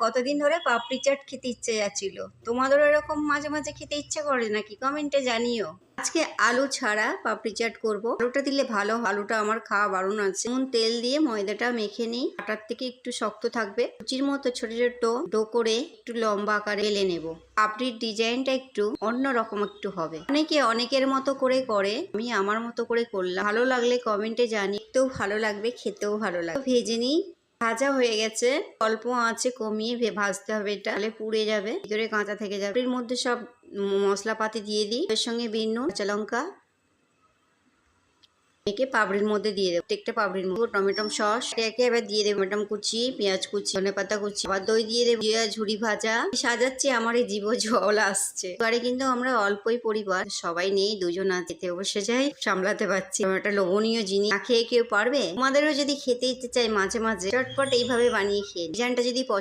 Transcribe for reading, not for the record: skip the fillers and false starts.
কতদিন ধরে পাপড়ি চাট খেতে ইচ্ছে যাচ্ছিল। তোমাদেরও এরকম মাঝে মাঝে খেতে ইচ্ছে করে নাকি? কমেন্টে জানিও। আজকে আলু ছাড়া পাপড়ি চাট করবো। আলুটা দিলে ভালো, আলুটা আমার খাওয়া বারণ আছে। যেমন তেল দিয়ে ময়দাটা মেখে নিই, আটার থেকে একটু শক্ত থাকবে, লুচির মতো ছোট ছোট ডো করে একটু লম্বা আকারে বেলে নেব। পাপড়ির ডিজাইনটা একটু অন্যরকম একটু হবে। অনেকে অনেকের মতো করে করে, আমি আমার মতো করে করলাম। ভালো লাগলে কমেন্টে জানি, দেখতেও ভালো লাগবে, খেতেও ভালো লাগবে। ভেজে নিই। ভাজা হয়ে গেছে, অল্প আঁচে কমিয়ে ভাজতে হবে, এটা তাহলে পুড়ে যাবে, ভিতরে কাঁচা থেকে যাবে। এর মধ্যে সব মশলাপাতি দিয়ে দিই, এর সঙ্গে বিন নুন, কাঁচা লঙ্কা একে পাপড়ির মধ্যে দিয়ে দেবো। প্রত্যেকটা পাপড়ির মধ্যে টমেটো সস একে এবার দিয়ে দেবো, টমেটো কুচি, পেঁয়াজ কুচি, ধনে পাতা কুচি, আবার দই দিয়ে দেবো, জিরা ঝুড়ি ভাজা। সাজাচ্ছি, আমার এই জীব জল আসছে। এবারে কিন্তু আমরা অল্পই পরিবার, সবাই নেই, দুজন আছে, খেতে বসে যাই, সামলাতে পারছি। একটা লোভনীয় জিনিস, না খেয়ে কেউ পারবে? তোমাদেরও যদি খেতে ইচ্ছে চাই মাঝে মাঝে চটপট এইভাবে বানিয়ে খেয়ে, ডিজাইনটা যদি পছন্দ